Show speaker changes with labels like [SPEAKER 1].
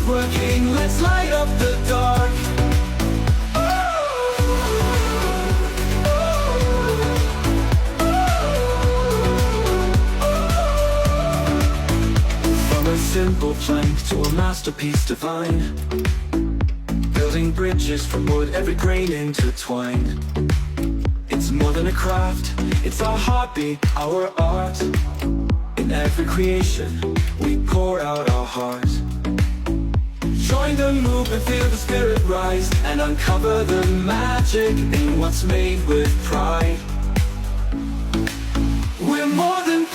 [SPEAKER 1] woodworking, let's light up the dark. From a simple plank to a masterpiece divine, building bridges from wood, every grain intertwined. It's more than a craft, it's our heartbeat, our art. In every creation, we pour out our heart. Join the movement, feel the spirit rise, and uncover the magic in what's made with pride. We're more than